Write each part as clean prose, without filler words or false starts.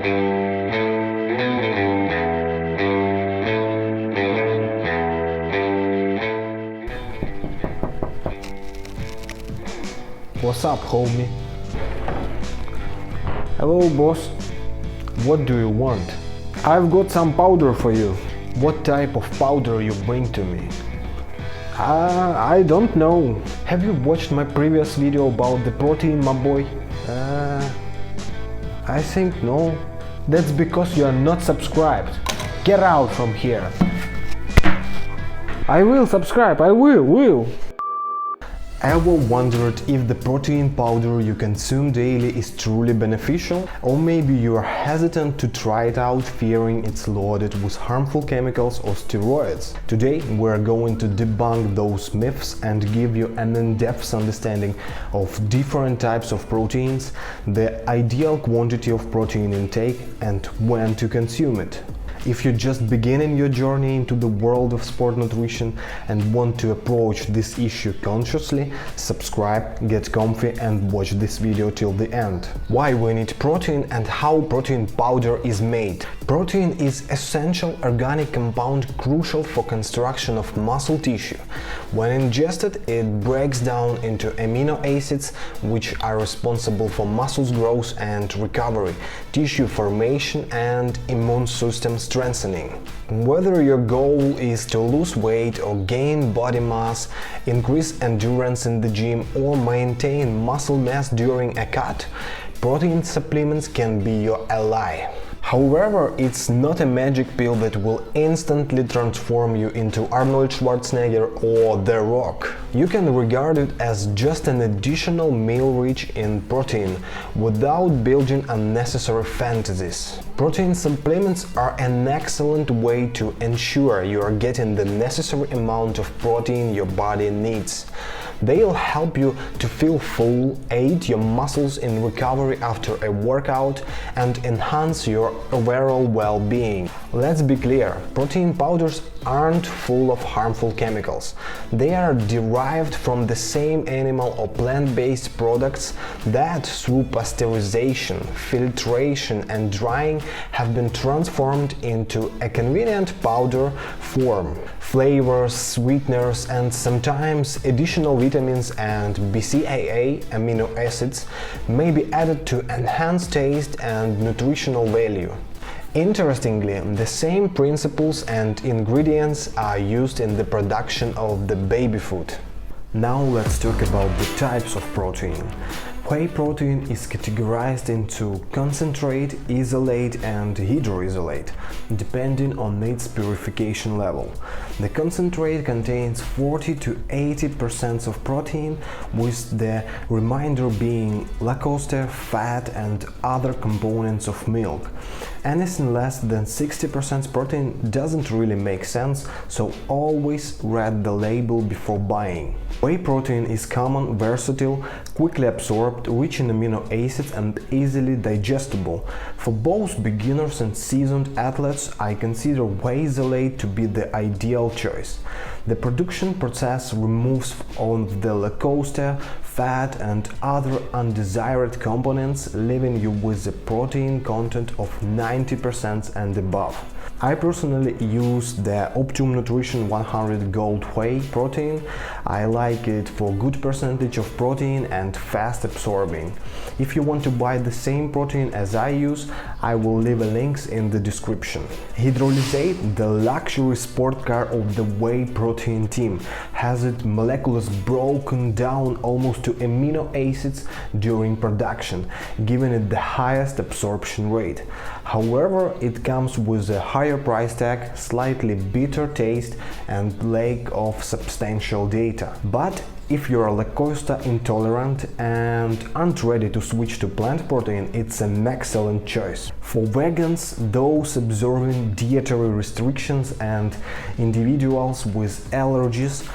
What's up, homie? Hello, boss. What do you want? I've got some powder for you. What type of powder you bring to me? I don't know. Have you watched my previous video about the protein, my boy? I think no. That's because you are not subscribed. Get out from here. I will subscribe, I will. Ever wondered if the protein powder you consume daily is truly beneficial? Or maybe you are hesitant to try it out, fearing it's loaded with harmful chemicals or steroids? Today we're going to debunk those myths and give you an in-depth understanding of different types of proteins, the ideal quantity of protein intake, and when to consume it. If you're just beginning your journey into the world of sport nutrition and want to approach this issue consciously, subscribe, get comfy and watch this video till the end. Why we need protein and how protein powder is made. Protein is essential organic compound crucial for construction of muscle tissue. When ingested, it breaks down into amino acids which are responsible for muscle growth and recovery, tissue formation and immune system strengthening. Whether your goal is to lose weight or gain body mass, increase endurance in the gym or maintain muscle mass during a cut, protein supplements can be your ally. However, it's not a magic pill that will instantly transform you into Arnold Schwarzenegger or The Rock. You can regard it as just an additional meal rich in protein without building unnecessary fantasies. Protein supplements are an excellent way to ensure you are getting the necessary amount of protein your body needs. They'll help you to feel full, aid your muscles in recovery after a workout, and enhance your overall well-being. Let's be clear, protein powders aren't full of harmful chemicals. They are derived from the same animal or plant-based products that, through pasteurization, filtration and drying, have been transformed into a convenient powder form. Flavors, sweeteners and sometimes additional vitamins and BCAA amino acids may be added to enhance taste and nutritional value. Interestingly, the same principles and ingredients are used in the production of the baby food. Now let's talk about the types of protein. Whey protein is categorized into concentrate, isolate and hydroisolate, depending on its purification level. The concentrate contains 40 to 80% of protein, with the remainder being lactose, fat and other components of milk. Anything less than 60% protein doesn't really make sense, so always read the label before buying. Whey protein is common, versatile, quickly absorbed, rich in amino acids and easily digestible. For both beginners and seasoned athletes, I consider whey isolate to be the ideal choice. The production process removes all the lactose, fat and other undesired components, leaving you with a protein content of 90% and above. I personally use the Optimum Nutrition 100 Gold Whey protein. I like it for good percentage of protein and fast absorbing. If you want to buy the same protein as I use, I will leave links in the description. Hydrolysate, the luxury sport car of the whey protein team, has its molecules broken down almost to amino acids during production, giving it the highest absorption rate. However, it comes with a higher price tag, slightly bitter taste and lack of substantial data. But if you are lactose intolerant and aren't ready to switch to plant protein, it's an excellent choice. For vegans, those observing dietary restrictions and individuals with allergies,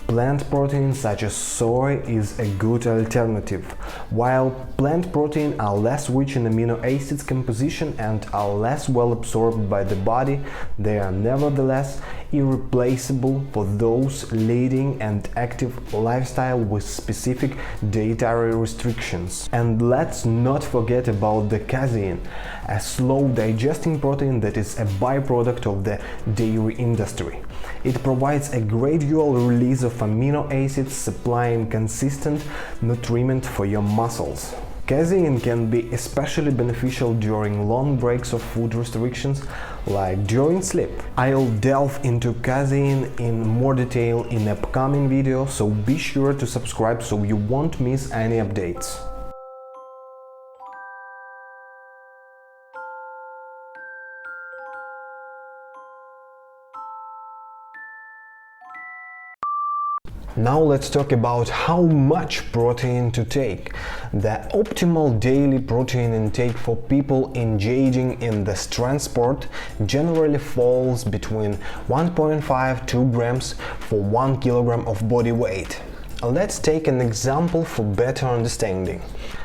plant protein such as soy is a good alternative. While plant protein are less rich in amino acids composition and are less well absorbed by the body, they are nevertheless irreplaceable for those leading an active lifestyle with specific dietary restrictions. And let's not forget about the casein, a slow digesting protein that is a byproduct of the dairy industry. It provides a gradual release of amino acids, supplying consistent nutriment for your muscles. Casein can be especially beneficial during long breaks of food restrictions, like during sleep. I'll delve into casein in more detail in upcoming videos, so be sure to subscribe so you won't miss any updates. Now let's talk about how much protein to take. The optimal daily protein intake for people engaging in this transport generally falls between 1.5–2 grams for 1 kilogram of body weight. Let's take an example for better understanding.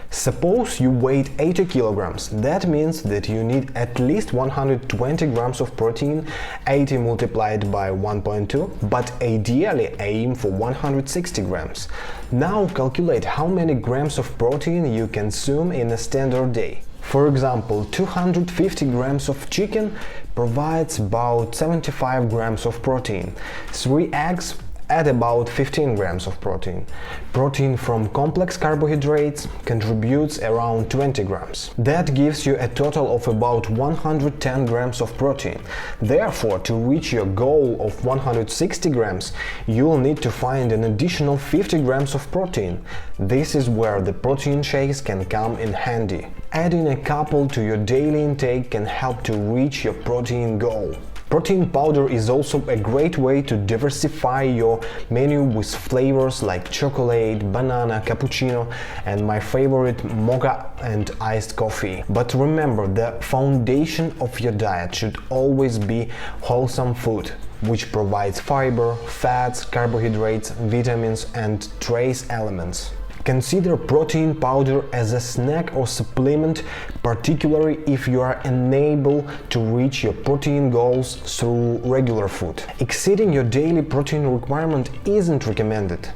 Suppose you weigh 80 kilograms, that means that you need at least 120 grams of protein, 80 multiplied by 1.2, but ideally aim for 160 grams. Now calculate how many grams of protein you consume in a standard day. For example, 250 grams of chicken provides about 75 grams of protein, 3 eggs add about 15 grams of protein. Protein from complex carbohydrates contributes around 20 grams. That gives you a total of about 110 grams of protein. Therefore, to reach your goal of 160 grams, you'll need to find an additional 50 grams of protein. This is where the protein shakes can come in handy. Adding a couple to your daily intake can help to reach your protein goal. Protein powder is also a great way to diversify your menu with flavors like chocolate, banana, cappuccino, and my favorite, mocha and iced coffee. But remember, the foundation of your diet should always be wholesome food, which provides fiber, fats, carbohydrates, vitamins, and trace elements. Consider protein powder as a snack or supplement, particularly if you are unable to reach your protein goals through regular food. Exceeding your daily protein requirement isn't recommended.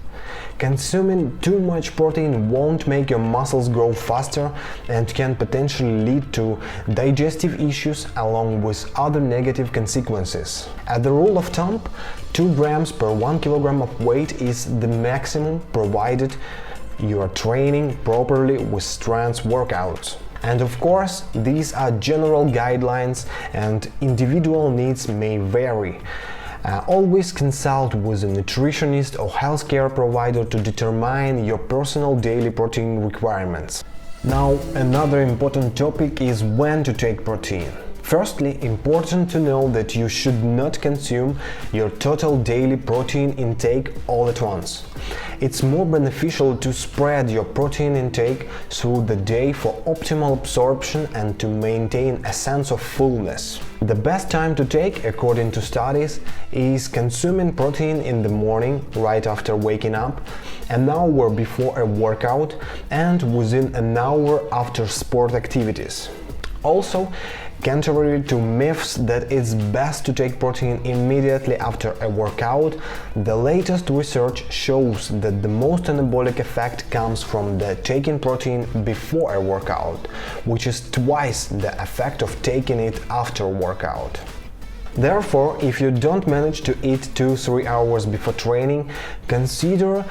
Consuming too much protein won't make your muscles grow faster and can potentially lead to digestive issues along with other negative consequences. As a rule of thumb, 2 grams per 1 kilogram of weight is the maximum, provided you are training properly with strength workouts. And of course, these are general guidelines and individual needs may vary. Always consult with a nutritionist or healthcare provider to determine your personal daily protein requirements. Now, another important topic is when to take protein. Firstly, important to know that you should not consume your total daily protein intake all at once. It's more beneficial to spread your protein intake through the day for optimal absorption and to maintain a sense of fullness. The best time to take, according to studies, is consuming protein in the morning, right after waking up, an hour before a workout, and within an hour after sport activities. Also, contrary to myths that it's best to take protein immediately after a workout, the latest research shows that the most anabolic effect comes from the taking protein before a workout, which is twice the effect of taking it after workout. Therefore, if you don't manage to eat 2–3 hours before training, consider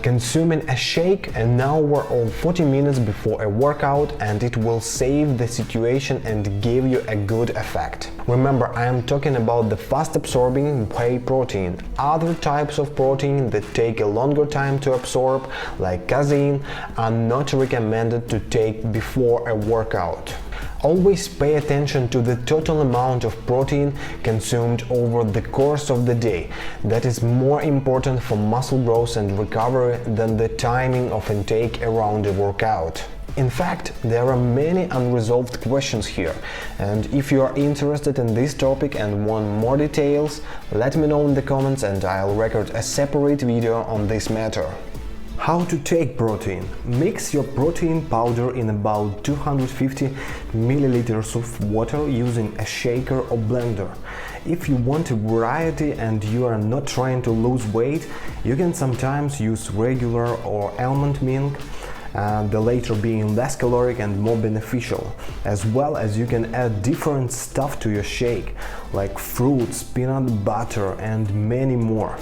consuming a shake an hour or 40 minutes before a workout, and it will save the situation and give you a good effect. Remember, I am talking about the fast-absorbing whey protein. Other types of protein that take a longer time to absorb, like casein, are not recommended to take before a workout. Always pay attention to the total amount of protein consumed over the course of the day. That is more important for muscle growth and recovery than the timing of intake around a workout. In fact, there are many unresolved questions here, and if you are interested in this topic and want more details, let me know in the comments and I'll record a separate video on this matter. How to take protein? Mix your protein powder in about 250 milliliters of water using a shaker or blender. If you want a variety and you are not trying to lose weight, you can sometimes use regular or almond milk. the latter being less caloric and more beneficial. As well as you can add different stuff to your shake, like fruits, peanut butter and many more.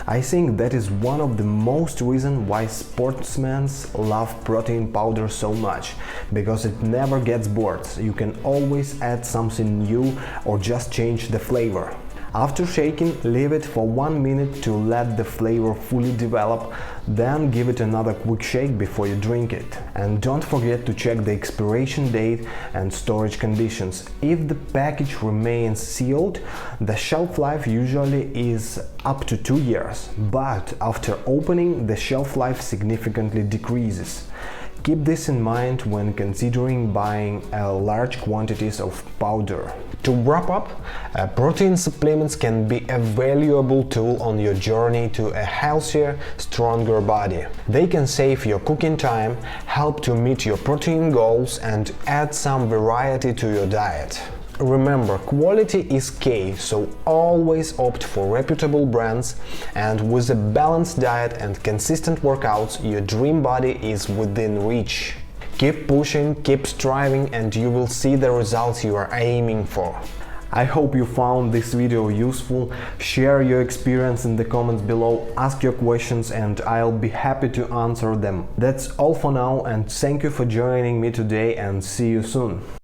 I think that is one of the most reasons why sportsmen love protein powder so much, because it never gets bored. You can always add something new or just change the flavor. After shaking, leave it for 1 minute to let the flavor fully develop, then give it another quick shake before you drink it. And don't forget to check the expiration date and storage conditions. If the package remains sealed, the shelf life usually is up to 2 years, but after opening, the shelf life significantly decreases. Keep this in mind when considering buying large quantities of powder. To wrap up, protein supplements can be a valuable tool on your journey to a healthier, stronger body. They can save your cooking time, help to meet your protein goals, and add some variety to your diet. Remember, quality is key, so always opt for reputable brands, and with a balanced diet and consistent workouts, your dream body is within reach. Keep pushing, keep striving, and you will see the results you are aiming for. I hope you found this video useful. Share your experience in the comments below, ask your questions, and I'll be happy to answer them. That's all for now, and thank you for joining me today, and see you soon.